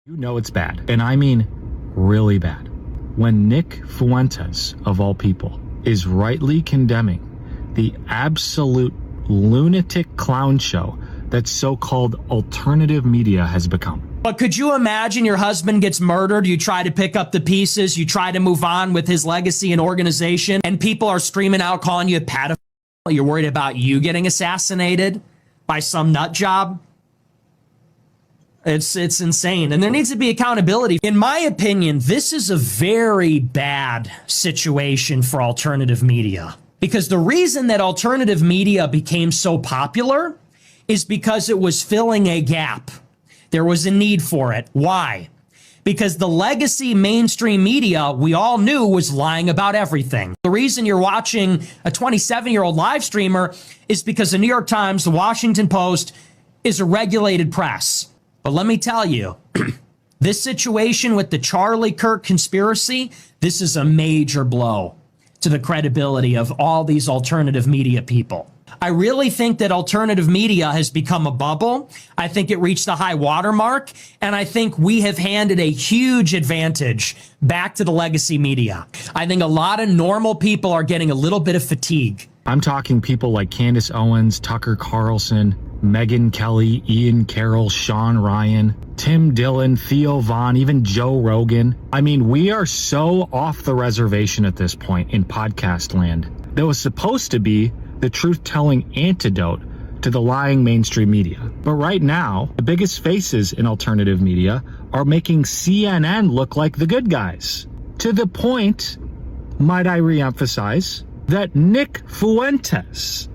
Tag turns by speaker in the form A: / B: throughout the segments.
A: You know it's bad, and I mean really bad, when Nick Fuentes, of all people, is rightly condemning the absolute lunatic clown show that so-called alternative media has become.
B: But could you imagine your husband gets murdered, you try to pick up the pieces, you try to move on with his legacy and organization, and people are screaming out, calling you a pedophile, you're worried about you getting assassinated by some nut job? It's insane. And there needs to be accountability. In my opinion, this is a very bad situation for alternative media. Because the reason that alternative media became so popular is because it was filling a gap. There was a need for it. Why? Because the legacy mainstream media, we all knew, was lying about everything. The reason you're watching a 27-year-old live streamer is because the New York Times, the Washington Post is a regulated press. But let me tell you, this situation with the Charlie Kirk conspiracy, this is a major blow to the credibility of all these alternative media people. I really think that alternative media has become a bubble. I think it reached a high watermark, and I think we have handed a huge advantage back to the legacy media. I think a lot of normal people are getting a little bit of fatigue.
A: I'm talking people like Candace Owens, Tucker Carlson, Megyn Kelly, Ian Carroll, Sean Ryan, Tim Dillon, Theo Vaughn, even Joe Rogan. I mean, we are so off the reservation at this point in podcast land. That was supposed to be the truth-telling antidote to the lying mainstream media. But right now, the biggest faces in alternative media are making CNN look like the good guys. To the point, might I reemphasize, that Nick Fuentes,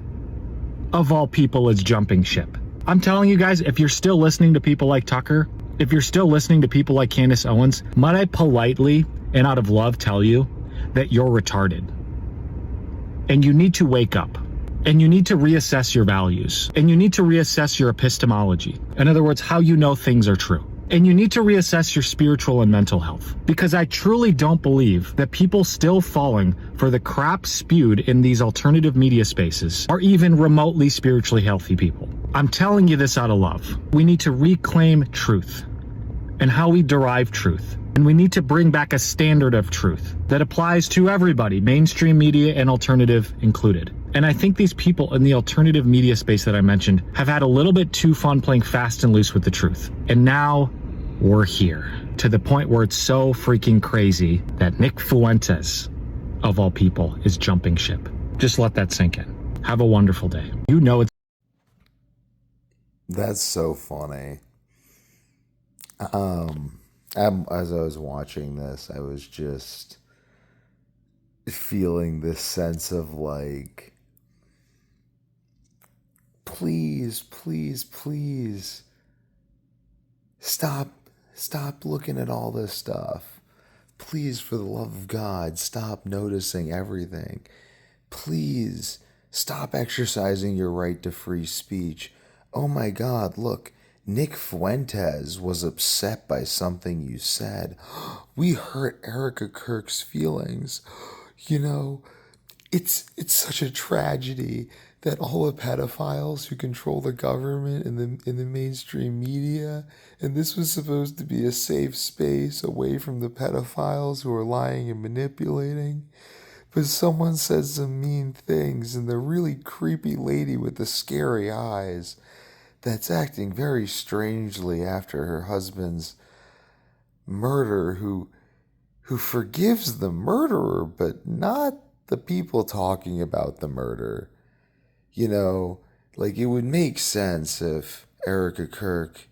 A: of all people, is jumping ship. I'm telling you guys, if you're still listening to people like Tucker, if you're still listening to people like Candace Owens, might I politely and out of love tell you that you're retarded. And you need to wake up. And you need to reassess your values. And you need to reassess your epistemology. In other words, how you know things are true. And you need to reassess your spiritual and mental health. Because I truly don't believe that people still falling for the crap spewed in these alternative media spaces are even remotely spiritually healthy people. I'm telling you this out of love. We need to reclaim truth and how we derive truth. And we need to bring back a standard of truth that applies to everybody, mainstream media and alternative included. And I think these people in the alternative media space that I mentioned have had a little bit too fun playing fast and loose with the truth. And now we're here to the point where it's so freaking crazy that Nick Fuentes, of all people, is jumping ship. Just let that sink in. Have a wonderful day. You know it's...
C: That's so funny. As I was watching this, I was just feeling this sense of like, please, please, please, stop looking at all this stuff. Please, for the love of God, stop noticing everything. Please, stop exercising your right to free speech. Oh my God, look. Nick Fuentes was upset by something you said. We hurt Erica Kirk's feelings. You know, it's such a tragedy that all the pedophiles who control the government and the mainstream media, and this was supposed to be a safe space away from the pedophiles who are lying and manipulating. But someone says some mean things, and the really creepy lady with the scary eyes that's acting very strangely after her husband's murder, who forgives the murderer, but not the people talking about the murder. You know, like, it would make sense if Erica Kirk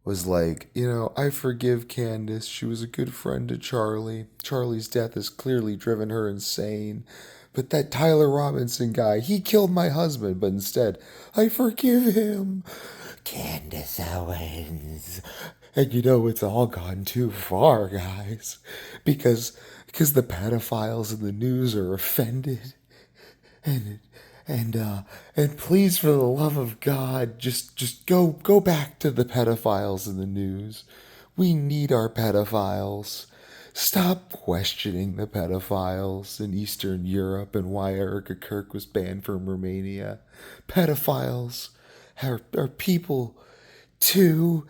C: was like, you know, I forgive Candace. She was a good friend to Charlie. Charlie's death has clearly driven her insane. But that Tyler Robinson guy, he killed my husband. But instead, I forgive him. Candace Owens. And you know, it's all gone too far, guys. Because the pedophiles in the news are offended. And please, for the love of God, just go back to the pedophiles in the news. We need our pedophiles. Stop questioning the pedophiles in Eastern Europe and why Erica Kirk was banned from Romania. Pedophiles are people too,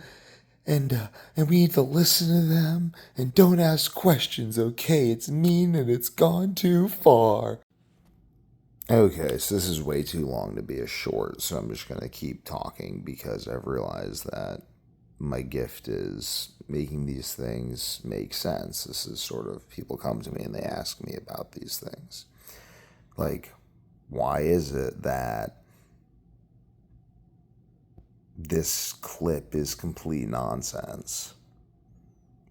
C: and we need to listen to them and don't ask questions, okay? It's mean and it's gone too far. Okay, so this is way too long to be a short, so I'm just gonna keep talking because I've realized that my gift is making these things make sense. This is sort of, people come to me and they ask me about these things. Like, why is it that this clip is complete nonsense?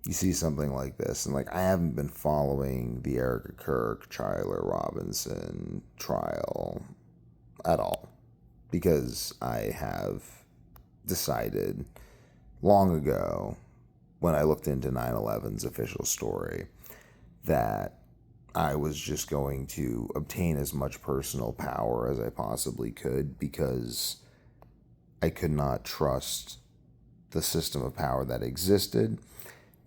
C: You see something like this, and like, I haven't been following the Erica Kirk, Tyler Robinson trial at all because I have decided long ago, when I looked into 9/11's official story, that I was just going to obtain as much personal power as I possibly could because I could not trust the system of power that existed.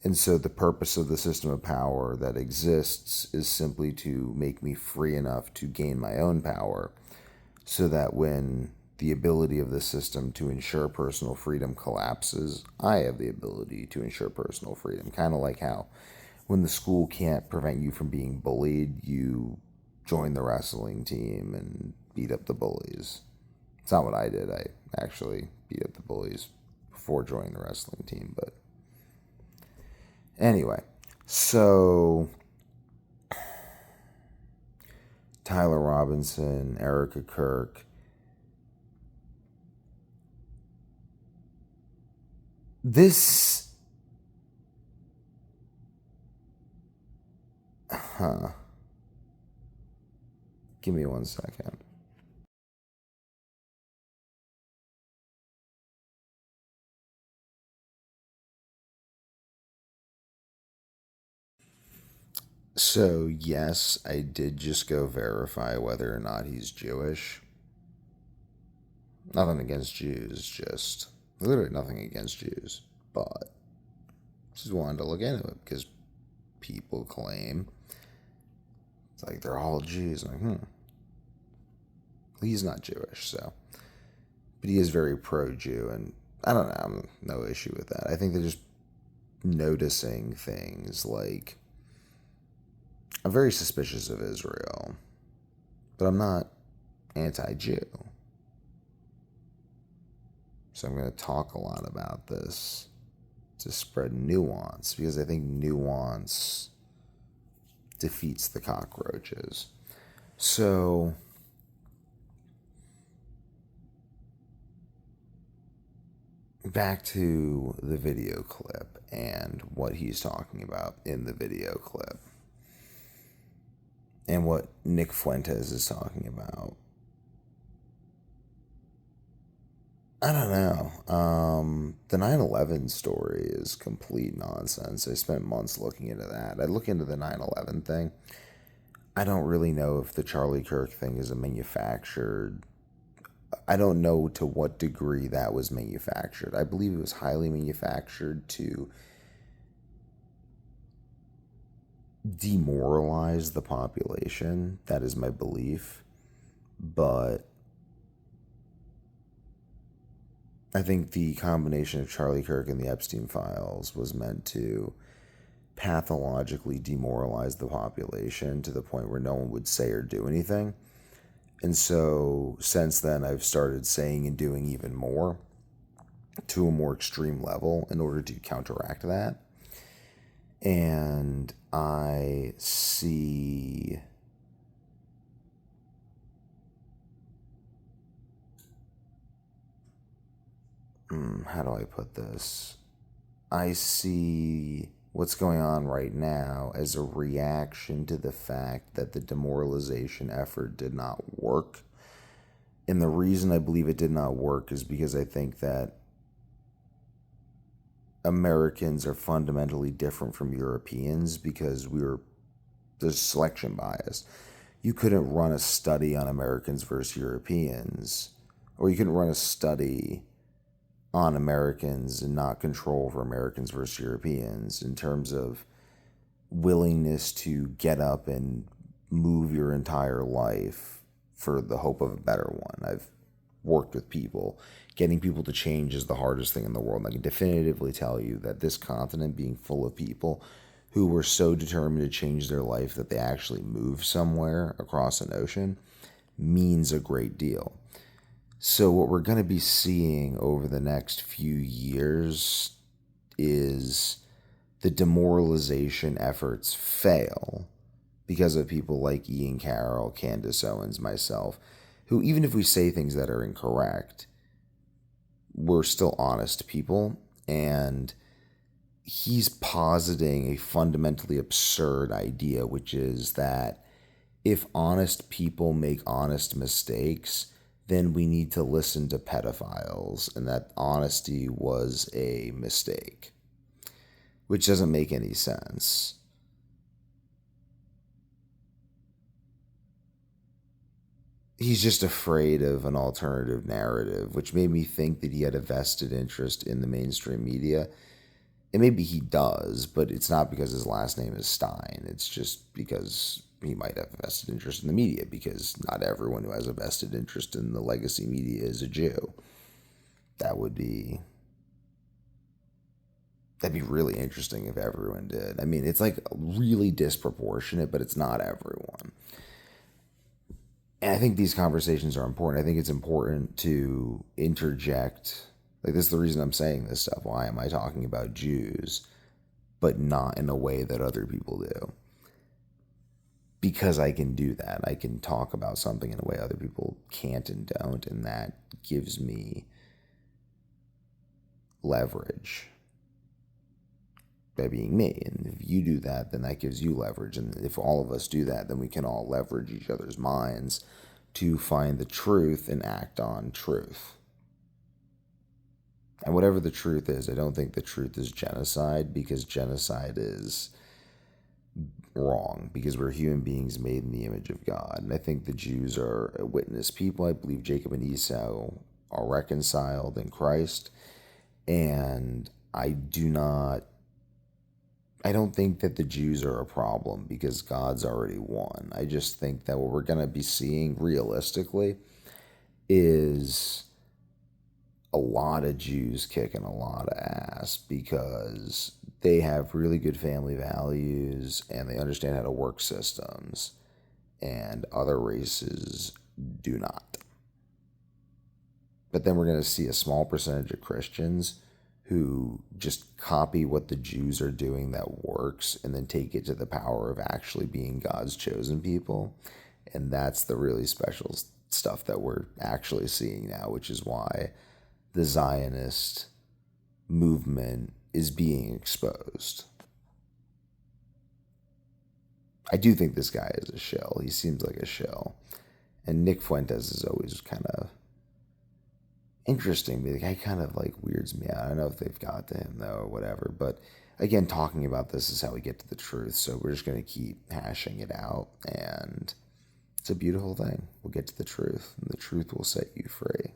C: And so the purpose of the system of power that exists is simply to make me free enough to gain my own power so that when the ability of the system to ensure personal freedom collapses, I have the ability to ensure personal freedom. Kind of like how when the school can't prevent you from being bullied, you join the wrestling team and beat up the bullies. It's not what I did. I actually beat up the bullies before joining the wrestling team, but anyway, so Tyler Robinson, Erica Kirk. This, give me 1 second. So, yes, I did just go verify whether or not he's Jewish. Nothing against Jews, just literally nothing against Jews. But just wanted to look into it because people claim it's like they're all Jews. I'm like, he's not Jewish, so. But he is very pro-Jew, and I don't know, I'm no issue with that. I think they're just noticing things like, I'm very suspicious of Israel, but I'm not anti-Jew. So I'm going to talk a lot about this to spread nuance, because I think nuance defeats the cockroaches. So back to the video clip and what he's talking about in the video clip and what Nick Fuentes is talking about. I don't know. The 9/11 story is complete nonsense. I spent months looking into that. I look into the 9/11 thing. I don't really know if the Charlie Kirk thing is a manufactured. I don't know to what degree that was manufactured. I believe it was highly manufactured to demoralize the population. That is my belief. But I think the combination of Charlie Kirk and the Epstein files was meant to pathologically demoralize the population to the point where no one would say or do anything. And so since then, I've started saying and doing even more to a more extreme level in order to counteract that. And I see how do I put this? I see what's going on right now as a reaction to the fact that the demoralization effort did not work. And the reason I believe it did not work is because I think that Americans are fundamentally different from Europeans because there's selection bias. You couldn't run a study on Americans versus Europeans, or you couldn't run a study on Americans and not control for Americans versus Europeans in terms of willingness to get up and move your entire life for the hope of a better one. I've worked with people. Getting people to change is the hardest thing in the world. And I can definitively tell you that this continent being full of people who were so determined to change their life that they actually moved somewhere across an ocean means a great deal. So what we're going to be seeing over the next few years is the demoralization efforts fail because of people like Ian Carroll, Candace Owens, myself, who, even if we say things that are incorrect, we're still honest people. And he's positing a fundamentally absurd idea, which is that if honest people make honest mistakes, then we need to listen to pedophiles, and that honesty was a mistake, which doesn't make any sense. He's just afraid of an alternative narrative, which made me think that he had a vested interest in the mainstream media. And maybe he does, but it's not because his last name is Stein. It's just because he might have a vested interest in the media, because not everyone who has a vested interest in the legacy media is a Jew. That'd be really interesting if everyone did. I mean, it's like really disproportionate, but it's not everyone. And I think these conversations are important. I think it's important to interject. Like, this is the reason I'm saying this stuff. Why am I talking about Jews, but not in a way that other people do? Because I can do that. I can talk about something in a way other people can't and don't, and that gives me leverage by being me. And if you do that, then that gives you leverage. And if all of us do that, then we can all leverage each other's minds to find the truth and act on truth. And whatever the truth is, I don't think the truth is genocide, because genocide is wrong, because we're human beings made in the image of God. And I think the Jews are a witness people. I believe Jacob and Esau are reconciled in Christ. And I don't think that the Jews are a problem, because God's already won. I just think that what we're going to be seeing realistically is a lot of Jews kicking a lot of ass, because they have really good family values and they understand how to work systems, and other races do not. But then we're going to see a small percentage of Christians who just copy what the Jews are doing that works and then take it to the power of actually being God's chosen people. And that's the really special stuff that we're actually seeing now, which is why the Zionist movement is being exposed. I do think this guy is a shill. He seems like a shill. And Nick Fuentes is always kind of interesting. The guy kind of like weirds me out. I don't know if they've got to him though or whatever. But again, talking about this is how we get to the truth. So we're just going to keep hashing it out. And it's a beautiful thing. We'll get to the truth, and the truth will set you free.